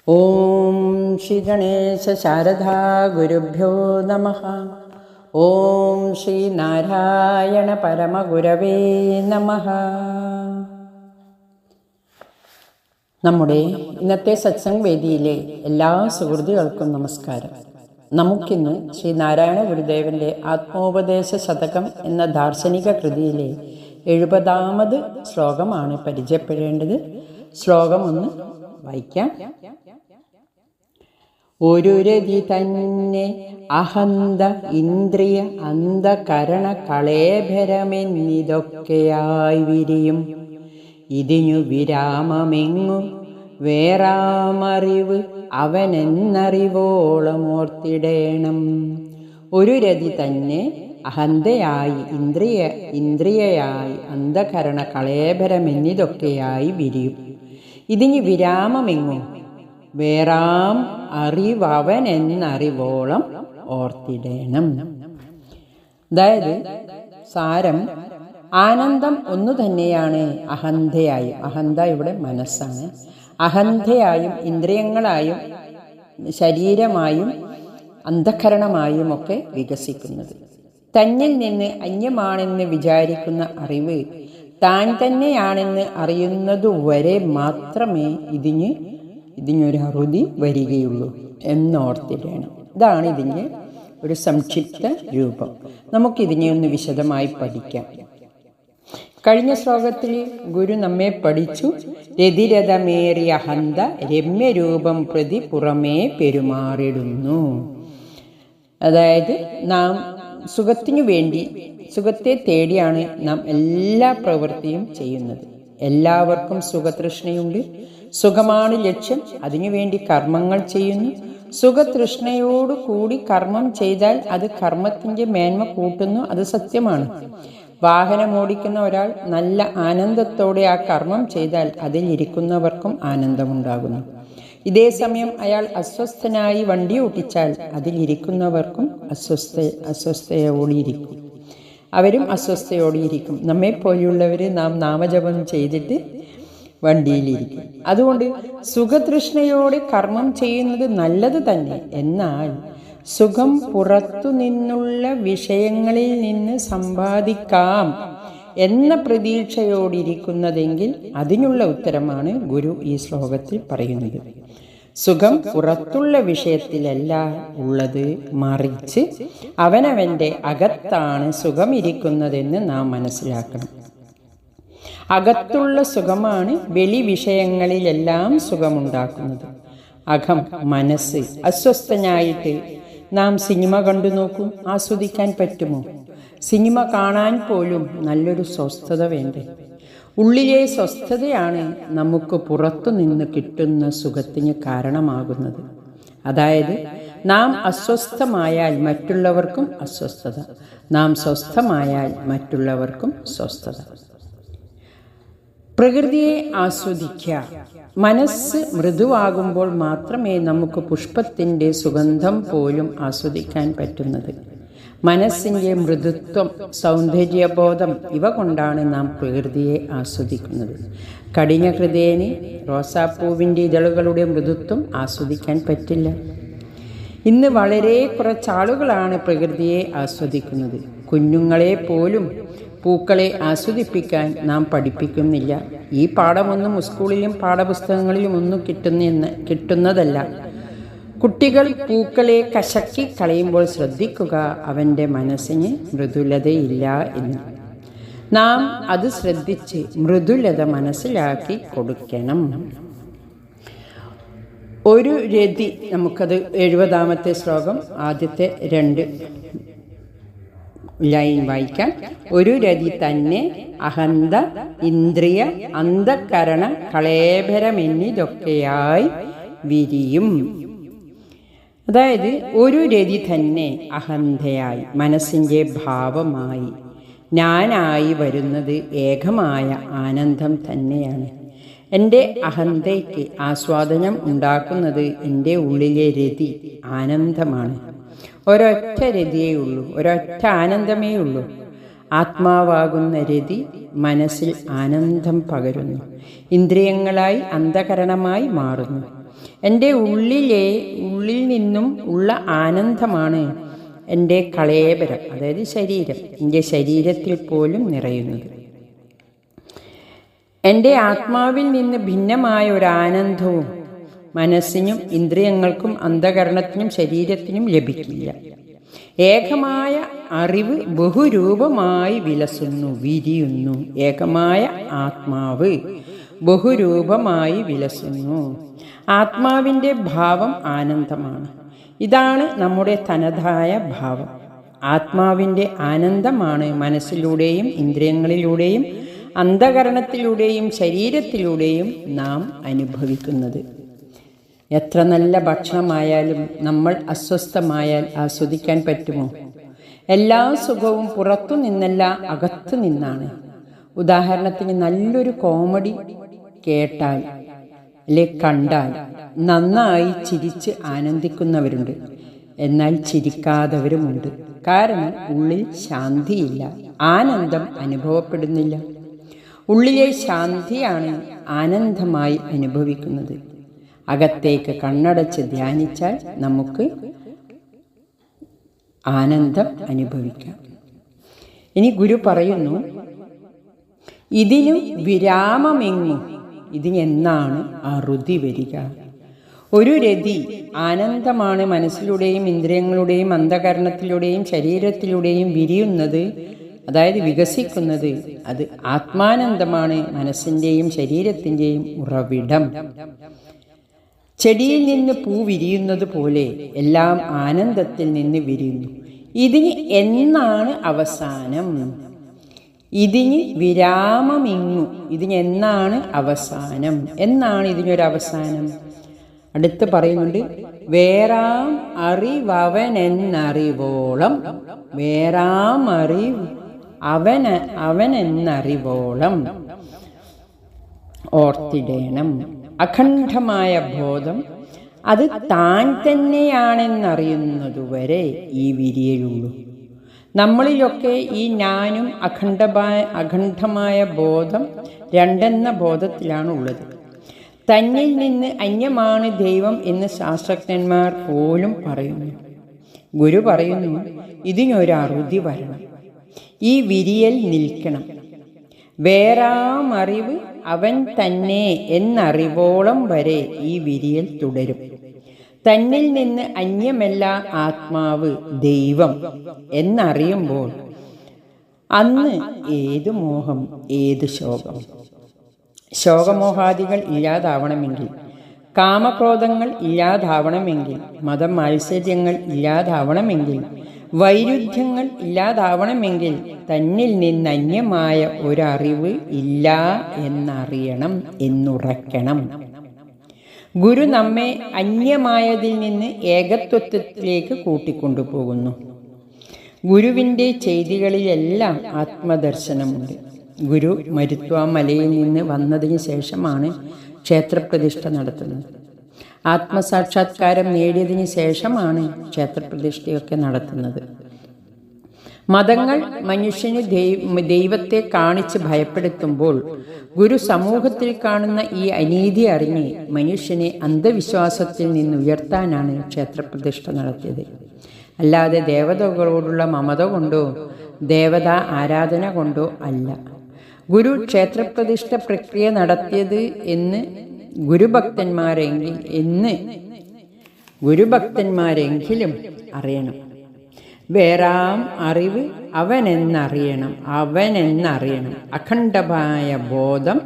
ഓം ശ്രീ ഗണേശ ശാരദാ ഗുരുഭ്യോ നമഃ. ഓം ശ്രീ നാരായണ പരമഗുരവേ നമഃ. നമ്മുടെ ഇന്നത്തെ സത്സംഗ് വേദിയിലെ എല്ലാ സുഹൃത്തുക്കൾക്കും നമസ്കാരം. നമുക്കിന്ന് ശ്രീ നാരായണ ഗുരുദേവന്റെ ആത്മോപദേശ ശതകം എന്ന ദാർശനിക കൃതിയിലെ 70ാമത് ശ്ലോകമാണ് പരിചയപ്പെടേണ്ടത്. ശ്ലോകം ഒന്ന് വായിക്കാം. ഒരു രതി തന്നെ അഹന്ത ഇന്ദ്രിയ അന്ധകരണ കളേഭരമെന്നിതൊക്കെയായി വിരിയും. ഇതിനു വിരാമമെങ്ങു വേറാമറിവ് അവനെന്നറിവോളം ഓർത്തിടേണം. ഒരു രതി തന്നെ അഹന്തയായി ഇന്ദ്രിയയായി അന്ധകരണ കളേഭരമെന്നിതൊക്കെയായി വിരിയും. ഇതിന് വിരാമമെങ്ങും വേറാം അറിവവനെന്നറിവോളം ഓർത്തിടേണം. അതായത് സാരം, ആനന്ദം ഒന്നു തന്നെയാണ് അഹന്തയായും, അഹന്ത ഇവിടെ മനസ്സാണ്, അഹന്തയായും ഇന്ദ്രിയങ്ങളായും ശരീരമായും അന്ധകരണമായും ഒക്കെ വികസിക്കുന്നത്. തന്നിൽ നിന്ന് അന്യമാണെന്ന് വിചാരിക്കുന്ന അറിവ് താൻ തന്നെയാണെന്ന് അറിയുന്നതുവരെ മാത്രമേ ഇതിനൊരു അറുതി വരികയുള്ളൂ എന്നോർത്തിടണം. ഇതാണ് ഇതിൻ്റെ ഒരു സംക്ഷിപ്ത രൂപം. നമുക്കിതിനെ ഒന്ന് വിശദമായി പഠിക്കാം. കഴിഞ്ഞ ശ്ലോകത്തിൽ ഗുരു നമ്മെ പഠിച്ചു, രതിരഥമേറിയ അഹന്ത രമ്യരൂപം പ്രതി പുറമേ പെരുമാറിടുന്നു. അതായത് നാം സുഖത്തിനു വേണ്ടി, സുഖത്തെ തേടിയാണ് നാം എല്ലാ പ്രവൃത്തിയും ചെയ്യുന്നത്. എല്ലാവർക്കും സുഖതൃഷ്ണയുണ്ട്. സുഖമാണ് ലക്ഷ്യം, അതിനുവേണ്ടി കർമ്മങ്ങൾ ചെയ്യുന്നു. സുഖതൃഷ്ണയോടു കൂടി കർമ്മം ചെയ്താൽ അത് കർമ്മത്തിൻ്റെ മേന്മ കൂട്ടുന്നു, അത് സത്യമാണ്. വാഹനം ഓടിക്കുന്ന ഒരാൾ നല്ല ആനന്ദത്തോടെ ആ കർമ്മം ചെയ്താൽ അതിൽ ഇരിക്കുന്നവർക്കും ആനന്ദമുണ്ടാകുന്നു. ഇതേ സമയം അയാൾ അസ്വസ്ഥനായി വണ്ടി ഓടിച്ചാൽ അതിലിരിക്കുന്നവർക്കും അസ്വസ്ഥയോടെയിരിക്കും, അവരും അസ്വസ്ഥയോടെയിരിക്കും. നമ്മെപ്പോലെയുള്ളവർ നാം നാമജപം ചെയ്തിട്ട് വണ്ടിയിലിരിക്കും. അതുകൊണ്ട് സുഖതൃഷ്ണയോടെ കർമ്മം ചെയ്യുന്നത് നല്ലത് തന്നെ. എന്നാൽ സുഖം പുറത്തു നിന്നുള്ള വിഷയങ്ങളിൽ നിന്ന് സമ്പാദിക്കാം എന്ന പ്രതീക്ഷയോടിരിക്കുന്നതെങ്കിൽ അതിനുള്ള ഉത്തരമാണ് ഗുരു ഈ ശ്ലോകത്തിൽ പറയുന്നത്. സുഖം പുറത്തുള്ള വിഷയത്തിലല്ല ഉള്ളത്, മറിച്ച് അവനവൻ്റെ അകത്താണ് സുഖം ഇരിക്കുന്നതെന്ന് നാം മനസ്സിലാക്കണം. അകത്തുള്ള സുഖമാണ് വെളി വിഷയങ്ങളിലെല്ലാം സുഖമുണ്ടാക്കുന്നത്. അകം, മനസ്സ് അസ്വസ്ഥനായിട്ട് നാം സിനിമ കണ്ടു നോക്കൂ, ആസ്വദിക്കാൻ പറ്റുമോ? സിനിമ കാണാൻ പോലും നല്ലൊരു സ്വസ്ഥത വേണ്ടേ? ഉള്ളിലെ സ്വസ്ഥതയാണ് നമുക്ക് പുറത്തു നിന്ന് കിട്ടുന്ന സുഖത്തിന് കാരണമാകുന്നത്. അതായത് നാം അസ്വസ്ഥമായാൽ മറ്റുള്ളവർക്കും അസ്വസ്ഥത, നാം സ്വസ്ഥമായാൽ മറ്റുള്ളവർക്കും സ്വസ്ഥത. പ്രകൃതിയെ ആസ്വദിക്കുക. മനസ്സ് മൃദുവാകുമ്പോൾ മാത്രമേ നമുക്ക് പുഷ്പത്തിൻ്റെ സുഗന്ധം പോലും ആസ്വദിക്കാൻ പറ്റുന്നത്. മനസ്സിൻ്റെ മൃദുത്വം, സൗന്ദര്യബോധം ഇവ കൊണ്ടാണ് നാം പ്രകൃതിയെ ആസ്വദിക്കുന്നത്. കഠിന ഹൃദയന് റോസാപ്പൂവിൻ്റെ ഇതളുകളുടെ മൃദുത്വം ആസ്വദിക്കാൻ പറ്റില്ല. ഇന്ന് വളരെ കുറച്ചാളുകളാണ് പ്രകൃതിയെ ആസ്വദിക്കുന്നത്. കുഞ്ഞുങ്ങളെ പോലും പൂക്കളെ ആസ്വദിപ്പിക്കാൻ നാം പഠിപ്പിക്കുന്നില്ല. ഈ പാഠമൊന്നും സ്കൂളിലും പാഠപുസ്തകങ്ങളിലും ഒന്നും കിട്ടുന്നതല്ല. കുട്ടികൾ പൂക്കളെ കശക്കി കളയുമ്പോൾ ശ്രദ്ധിക്കുക, അവൻ്റെ മനസ്സിന് മൃദുലതയില്ല എന്ന്. നാം അത് ശ്രദ്ധിച്ച് മൃദുലത മനസ്സിലാക്കി കൊടുക്കണം. ഒരു രതി, നമുക്കത് 70ാമത്തെ ശ്ലോകം ആദ്യത്തെ 2 ലൈൻ വായിക്കാം. ഒരു രതി തന്നെ അഹന്ത ഇന്ദ്രിയ അന്ധകരണ കളേഭരമെന്നിതൊക്കെയായി വിരിയും. അതായത് ഒരു രതി തന്നെ അഹന്തയായി, മനസ്സിൻ്റെ ഭാവമായി, ഞാനായി വരുന്നത് ഏകമായ ആനന്ദം തന്നെയാണ്. എൻ്റെ അഹന്തയ്ക്ക് ആസ്വാദനം ഉണ്ടാക്കുന്നത് എൻ്റെ ഉള്ളിലെ രതി ആനന്ദമാണ്. ഒരൊറ്റ രതിയേ ഉള്ളൂ, ഒരൊറ്റ ആനന്ദമേ ഉള്ളൂ. ആത്മാവാകുന്ന രതി മനസ്സിൽ ആനന്ദം പകരുന്നു. ഇന്ദ്രിയങ്ങളായി അന്ധകരണമായി മാറുന്നു. എൻ്റെ ഉള്ളിൽ നിന്നും ഉള്ള ആനന്ദമാണ് എൻ്റെ കളേബരം, അതായത് ശരീരം, എൻ്റെ ശരീരത്തിൽ പോലും നിറയുന്നത്. എൻ്റെ ആത്മാവിൽ നിന്ന് ഭിന്നമായ ഒരു ആനന്ദവും മനസ്സിനും ഇന്ദ്രിയങ്ങൾക്കും അന്ധകരണത്തിനും ശരീരത്തിനും ലഭിക്കില്ല. ഏകമായ അറിവ് ബഹുരൂപമായി വിലസുന്നു, വിരിയുന്നു. ഏകമായ ആത്മാവ് ബഹുരൂപമായി വിലസുന്നു. ആത്മാവിൻ്റെ ഭാവം ആനന്ദമാണ്. ഇതാണ് നമ്മുടെ തനതായ ഭാവം. ആത്മാവിൻ്റെ ആനന്ദമാണ് മനസ്സിലൂടെയും ഇന്ദ്രിയങ്ങളിലൂടെയും അന്ധകരണത്തിലൂടെയും ശരീരത്തിലൂടെയും നാം അനുഭവിക്കുന്നത്. എത്ര നല്ല ഭക്ഷണമായാലും നമ്മൾ അസ്വസ്ഥമായാൽ ആസ്വദിക്കാൻ പറ്റുമോ? എല്ലാ സുഖവും പുറത്തു നിന്നല്ല, അകത്തു നിന്നാണ്. ഉദാഹരണത്തിന് നല്ലൊരു കോമഡി കേട്ടാൽ അല്ലെ കണ്ടാൽ നന്നായി ചിരിച്ച് ആനന്ദിക്കുന്നവരുണ്ട്. എന്നാൽ ചിരിക്കാത്തവരുമുണ്ട്. കാരണം ഉള്ളിൽ ശാന്തിയില്ല, ആനന്ദം അനുഭവപ്പെടുന്നില്ല. ഉള്ളിലെ ശാന്തിയാണ് ആനന്ദമായി അനുഭവിക്കുന്നത്. അകത്തേക്ക് കണ്ണടച്ച് ധ്യാനിച്ചാൽ നമുക്ക് ആനന്ദം അനുഭവിക്കാം. ഇനി ഗുരു പറയുന്നു, ഇതിനു വിരാമമെങ്ങും, ഇതിനെന്നാണ് അറുതി വരിക? ഒരു രതി ആനന്ദമാണ് മനസ്സിലൂടെയും ഇന്ദ്രിയങ്ങളുടെയും അന്ധകരണത്തിലൂടെയും ശരീരത്തിലൂടെയും വിരിയുന്നത്, അതായത് വികസിക്കുന്നത്. അത് ആത്മാനന്ദമാണ്, മനസ്സിൻ്റെയും ശരീരത്തിൻ്റെയും ഉറവിടം. ചെടിയിൽ നിന്ന് പൂ വിരിയുന്നത് പോലെ എല്ലാം ആനന്ദത്തിൽ നിന്ന് വിരിയുന്നു. ഇതിന് എന്നാണ് അവസാനം? ഇതിന് വിരാമമിങ്ങു, ഇതിനെന്നാണ് അവസാനം? എന്നാണ് ഇതിനൊരവസാനം? അടുത്ത് പറയുന്നുണ്ട്, വേറാം അറിവവനെന്നറിവോളം, വേറാം അറിവ് അവനെന്നറിവോളം ഓർത്തിടേണം. അഖണ്ഡമായ ബോധം അത് താൻ തന്നെയാണെന്നറിയുന്നതുവരെ ഈ വിരിയലുള്ളൂ. നമ്മളിലൊക്കെ ഈ ഞാനും അഖണ്ഡമായ ബോധം രണ്ടെന്ന ബോധത്തിലാണ് ഉള്ളത്. തന്നിൽ നിന്ന് അന്യമാണ് ദൈവം എന്ന് ശാസ്ത്രജ്ഞന്മാർ പോലും പറയുന്നു. ഗുരു പറയുന്നു, ഇതിനൊരു അറുതി വരണം, ഈ വിരിയൽ നിൽക്കണം. വേറാം അറിവ് അവൻ തന്നെ എന്നറിവോളം വരെ ഈ വിരിയൽ തുടരും. തന്നിൽ നിന്ന് അന്യമല്ല ആത്മാവ് ദൈവം എന്നറിയുമ്പോൾ അന്ന് ഏത് മോഹം, ഏത് ശോകം? ശോകമോഹാദികൾ ഇല്ലാതാവണമെങ്കിൽ, കാമക്രോധങ്ങൾ ഇല്ലാതാവണമെങ്കിൽ, മതമാത്സര്യങ്ങൾ ഇല്ലാതാവണമെങ്കിൽ, വൈരുദ്ധ്യങ്ങൾ ഇല്ലാതാവണമെങ്കിൽ തന്നിൽ നിന്ന് അന്യമായ ഒരറിവ് ഇല്ല എന്നറിയണം, എന്നുറക്കണം. ഗുരു നമ്മെ അന്യമായതിൽ നിന്ന് ഏകത്വത്തിലേക്ക് കൂട്ടിക്കൊണ്ടുപോകുന്നു. ഗുരുവിൻ്റെ ചെയ്തികളിലെല്ലാം ആത്മദർശനമുണ്ട്. ഗുരു മരുത്വ മലയിൽ നിന്ന് വന്നതിന് ശേഷമാണ് ക്ഷേത്രപ്രതിഷ്ഠ നടത്തുന്നത്. ആത്മസാക്ഷാത്കാരം നേടിയതിന് ശേഷമാണ് ക്ഷേത്രപ്രതിഷ്ഠയൊക്കെ നടത്തുന്നത്. മതങ്ങൾ മനുഷ്യന് ദൈവത്തെ കാണിച്ച് ഭയപ്പെടുത്തുമ്പോൾ ഗുരു സമൂഹത്തിൽ കാണുന്ന ഈ അനീതി അറിഞ്ഞ് മനുഷ്യനെ അന്ധവിശ്വാസത്തിൽ നിന്ന് ഉയർത്താനാണ് ക്ഷേത്രപ്രതിഷ്ഠ നടത്തിയത്. അല്ലാതെ ദേവതകളോടുള്ള മമത കൊണ്ടോ ദേവതാ ആരാധന കൊണ്ടോ അല്ല. ഗുരു ക്ഷേത്രപ്രതിഷ്ഠ പ്രക്രിയ നടത്തിയത് എന്ന് ഗുരുഭക്തന്മാരെങ്കിലും അറിയണം. വേറാം അറിവ് അവനെന്നറിയണം. അഖണ്ഡമായ ബോധം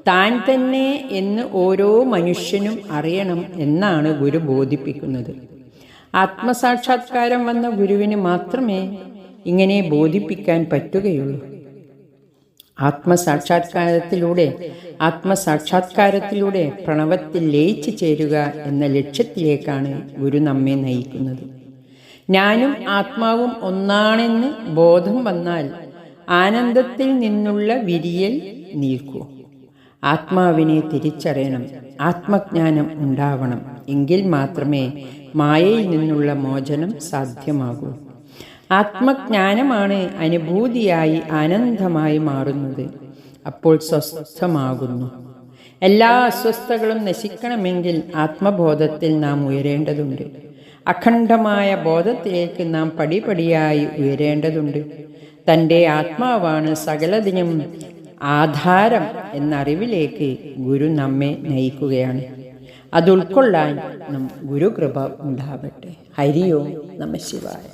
താൻ തന്നെ എന്ന് ഓരോ മനുഷ്യനും അറിയണം എന്നാണ് ഗുരു ബോധിപ്പിക്കുന്നത്. ആത്മസാക്ഷാത്കാരം വന്ന ഗുരുവിന് മാത്രമേ ഇങ്ങനെ ബോധിപ്പിക്കാൻ പറ്റുകയുള്ളൂ. ആത്മസാക്ഷാത്കാരത്തിലൂടെ പ്രണവത്തിൽ ലയിച്ചു ചേരുക എന്ന ലക്ഷ്യത്തിലേക്കാണ് ഗുരു നമ്മെ നയിക്കുന്നത്. ഞാനും ആത്മാവും ഒന്നാണെന്ന് ബോധം വന്നാൽ ആനന്ദത്തിൽ നിന്നുള്ള വിരിയൽ നിൽക്കൂ. ആത്മാവിനെ തിരിച്ചറിയണം, ആത്മജ്ഞാനം ഉണ്ടാവണം. എങ്കിൽ മാത്രമേ മായയിൽ നിന്നുള്ള മോചനം സാധ്യമാകൂ. ആത്മജ്ഞാനമാണ് അനുഭൂതിയായി ആനന്ദമായി മാറുന്നത്. അപ്പോൾ സ്വസ്ഥമാകുന്നു. എല്ലാ അസ്വസ്ഥതകളും നശിക്കണമെങ്കിൽ ആത്മബോധത്തിൽ നാം ഉയരേണ്ടതുണ്ട്. അഖണ്ഡമായ ബോധത്തിലേക്ക് നാം പടിപടിയായി ഉയരേണ്ടതുണ്ട്. തൻ്റെ ആത്മാവാണ് സകലതിനും ആധാരം എന്ന അറിവിലേക്ക് ഗുരു നമ്മെ നയിക്കുകയാണ്. അത് ഉൾക്കൊള്ളാൻ ഗുരുകൃപ ഉണ്ടാവട്ടെ. ഹരി ഓം നമഃ ശിവായ.